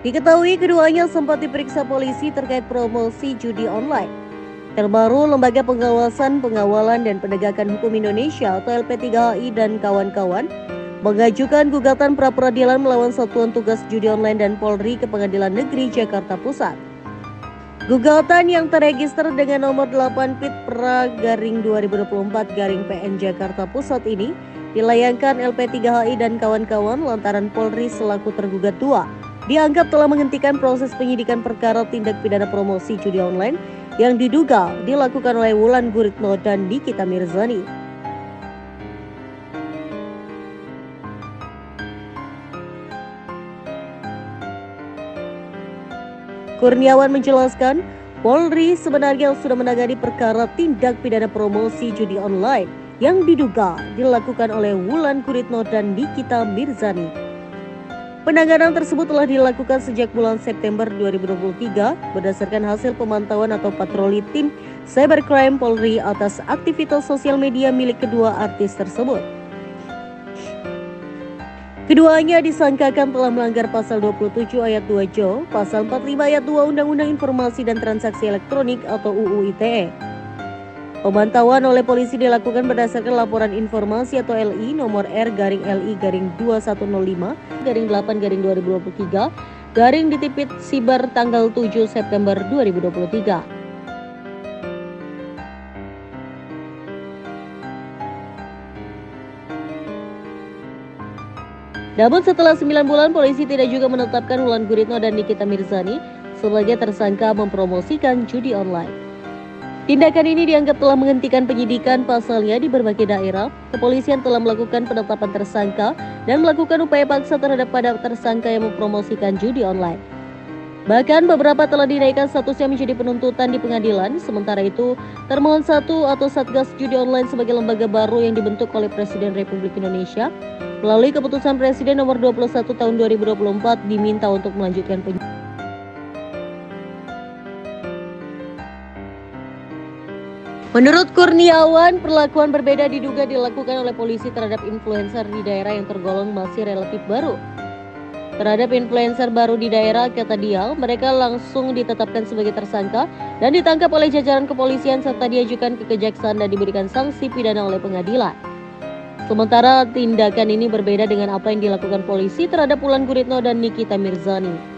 Diketahui keduanya sempat diperiksa polisi terkait promosi judi online. Terbaru, Lembaga Pengawasan, Pengawalan dan Penegakan Hukum Indonesia atau LP3HI dan kawan-kawan mengajukan gugatan pra-peradilan melawan Satuan Tugas Judi Online dan Polri ke Pengadilan Negeri Jakarta Pusat. Gugatan yang terregister dengan nomor 8 Pit/2024-PN Jakarta Pusat ini dilayangkan LP3HI dan kawan-kawan lantaran Polri selaku tergugat 2 dianggap telah menghentikan proses penyidikan perkara tindak pidana promosi judi online yang diduga dilakukan oleh Wulan Guritno dan Nikita Mirzani. Kurniawan menjelaskan, Polri sebenarnya sudah menangani perkara tindak pidana promosi judi online yang diduga dilakukan oleh Wulan Guritno dan Nikita Mirzani. Penanganan tersebut telah dilakukan sejak bulan September 2023 berdasarkan hasil pemantauan atau patroli tim Cybercrime Polri atas aktivitas sosial media milik kedua artis tersebut. Keduanya disangkakan telah melanggar pasal 27 ayat 2 Jo, pasal 45 ayat 2 Undang-Undang Informasi dan Transaksi Elektronik atau UU ITE. Pemantauan oleh polisi dilakukan berdasarkan laporan informasi atau LI nomor R-LI-211-8-2023 Siber tanggal 7 September 2023. Namun setelah 9 bulan, polisi tidak juga menetapkan Wulan Guritno dan Nikita Mirzani sebagai tersangka mempromosikan judi online. Tindakan ini dianggap telah menghentikan penyidikan, pasalnya di berbagai daerah, kepolisian telah melakukan penetapan tersangka dan melakukan upaya paksa terhadap pada tersangka yang mempromosikan judi online. Bahkan beberapa telah dinaikkan statusnya menjadi penuntutan di pengadilan, sementara itu termohon 1 atau Satgas Judi Online sebagai lembaga baru yang dibentuk oleh Presiden Republik Indonesia melalui keputusan Presiden nomor 21 tahun 2024 diminta untuk melanjutkan penyidikan. Menurut Kurniawan, perlakuan berbeda diduga dilakukan oleh polisi terhadap influencer di daerah yang tergolong masih relatif baru. Terhadap influencer baru di daerah, kata dia, mereka langsung ditetapkan sebagai tersangka dan ditangkap oleh jajaran kepolisian serta diajukan ke kejaksaan dan diberikan sanksi pidana oleh pengadilan. Sementara tindakan ini berbeda dengan apa yang dilakukan polisi terhadap Wulan Guritno dan Nikita Mirzani.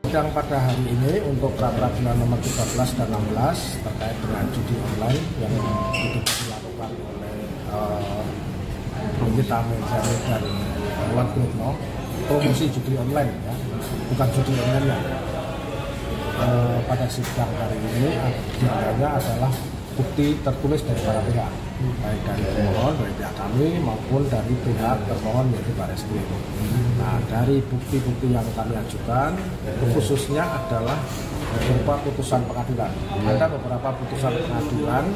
Sidang pada hari ini untuk pra-peradilan nomor 13 dan 16 terkait dengan judi online yang diduga dilakukan oleh Nikita Mirzani dan Wulan Guritno, promosi judi online ya, bukan judi online ya. Pada sidang hari ini agendanya adalah bukti tertulis dari para pihak, baik dari pemohon, dari pihak kami maupun dari pihak termohon yaitu Barreskrim. Nah, dari bukti-bukti yang kami ajukan, khususnya adalah berupa putusan pengadilan. Ada beberapa putusan pengadilan,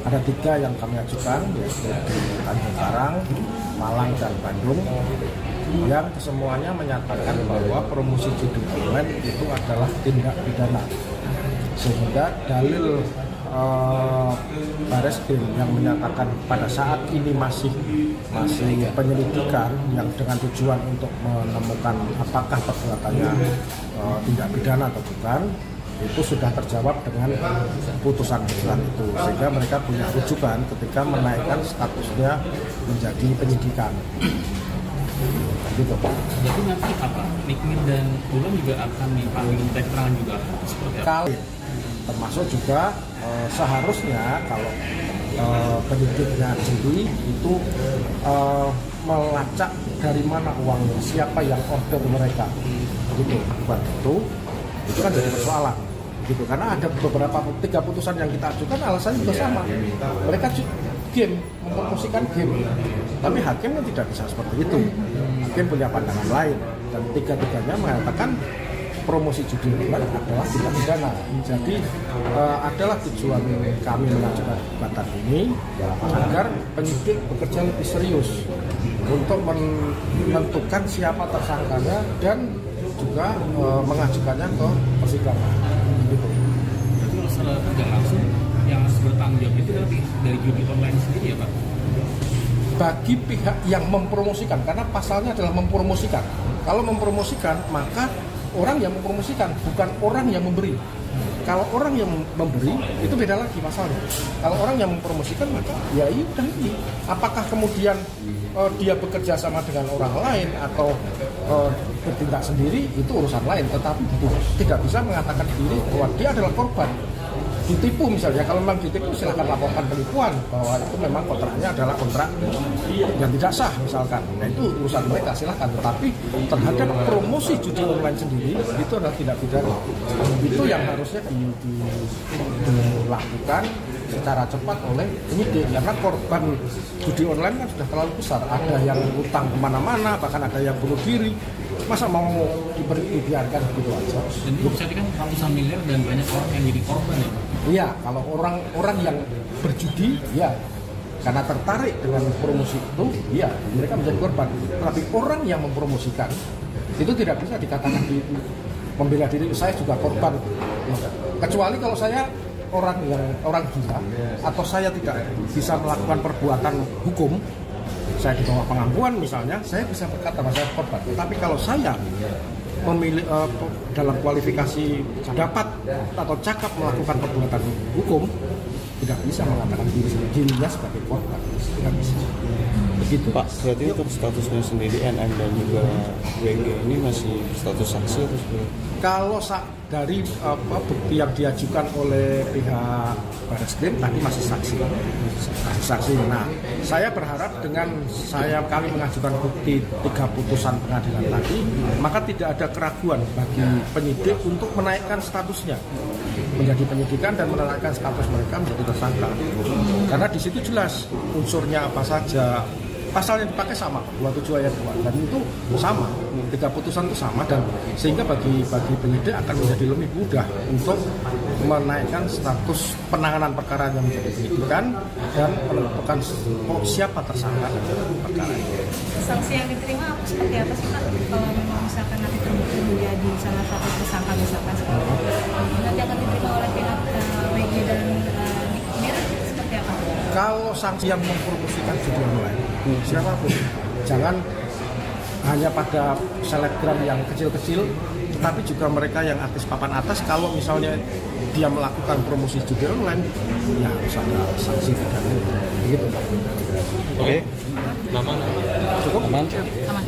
ada 3 yang kami ajukan, yaitu di Tanjung Karang, Malang, dan Bandung, yang kesemuanya menyatakan bahwa promosi judi online itu adalah tindak pidana. Sehingga dalil Barreskrim yang menyatakan pada saat ini masih penyelidikan yang dengan tujuan untuk menemukan apakah perbuatannya tindak pidana atau bukan, itu sudah terjawab dengan putusan-putusan itu, sehingga mereka punya rujukan ketika menaikkan statusnya menjadi penyidikan. Gitu. Jadi nanti apa? Nikmin dan Wulan juga akan dipanggil keterangan juga seperti apa? Termasuk juga seharusnya kalau penyidiknya judi itu melacak dari mana uangnya, siapa yang order mereka, gitu. Bukan itu kan jadi persoalan, gitu. Karena ada beberapa 3 putusan yang kita ajukan alasannya juga sama, mereka game, mempromosikan game, tapi hakim kan tidak bisa seperti itu. Hakim punya pandangan lain dan 3-tiganya mengatakan promosi judi online adalah tindak pidana. Jadi adalah tujuan kami mengajukan gugatan ini agar penyidik bekerja lebih serius untuk menentukan siapa tersangkanya dan juga mengajukannya ke persidangan. Gitu. secara tidak langsung yang harus bertanggung jawab itu dari judi online sendiri ya Pak? Bagi pihak yang mempromosikan, karena pasalnya adalah mempromosikan. Kalau mempromosikan, maka orang yang mempromosikan, bukan orang yang memberi. Kalau orang yang memberi, itu beda lagi masalahnya. Kalau orang yang mempromosikan, maka ya udah ini. Apakah kemudian dia bekerja sama dengan orang lain atau bertindak sendiri, itu urusan lain. Tetapi tidak bisa mengatakan diri bahwa dia adalah korban. Ditipu misalnya, kalau memang ditipu silahkan laporkan penipuan bahwa itu memang kontraknya adalah kontrak yang tidak sah misalkan. Nah itu urusan mereka silahkan. Tetapi terhadap promosi judi online sendiri itu adalah tidak pidana. Itu yang harusnya dilakukan secara cepat oleh penyidik, karena korban judi online kan sudah terlalu besar. Ada yang utang kemana-mana, bahkan ada yang bunuh diri. Masa mau dibiarkan begitu aja? Dan itu bisa kan ratusan miliar dan banyak orang yang jadi korban ya Pak? Iya, kalau orang yang berjudi, ya karena tertarik dengan promosi itu, ya mereka menjadi korban. Tapi orang yang mempromosikan itu tidak bisa dikatakan membela diri. Saya juga korban, kecuali kalau saya orang gila atau saya tidak bisa melakukan perbuatan hukum. Saya di bawah pengangguran misalnya, saya bisa berkata bahwa saya korban. Tapi kalau saya memilih dalam kualifikasi dapat atau cakap melakukan perbuatan hukum, tidak bisa mengatakan dirinya sebagai korban, tidak bisa. Begitu Pak. Berarti untuk statusnya sendiri NM dan juga WG ini masih status saksi atau sebenarnya? Kalau dari bukti yang diajukan oleh pihak Barreskrim tadi masih saksi. Nah, saya berharap dengan kami mengajukan bukti 3 putusan pengadilan tadi, maka tidak ada keraguan bagi penyidik untuk menaikkan statusnya menjadi penyidikan dan menaikkan status mereka menjadi tersangka. Karena di situ jelas unsurnya apa saja. Pasal yang dipakai sama, 27 ayat 2, dan itu sama, 3 putusan itu sama, dan sehingga bagi penyidik akan menjadi lebih mudah untuk menaikkan status penanganan perkara yang menjadi penyidikan dan menentukan siapa tersangka dalam perkara ini. Sanksi yang diterima seperti apa sih Pak? Kalau memang misalkan nanti terbukti menjadi salah satu tersangka misalkan nanti akan diterima oleh pihak WG dan Mir seperti apa? Kalau sanksi yang mempromosikan judi online, siapapun, jangan hanya pada selebgram yang kecil-kecil, tetapi juga mereka yang artis papan atas. Kalau misalnya dia melakukan promosi judi online, ya harus ada sanksi pidana. Begitu. Oke. Nama Cukup? Aman? Aman.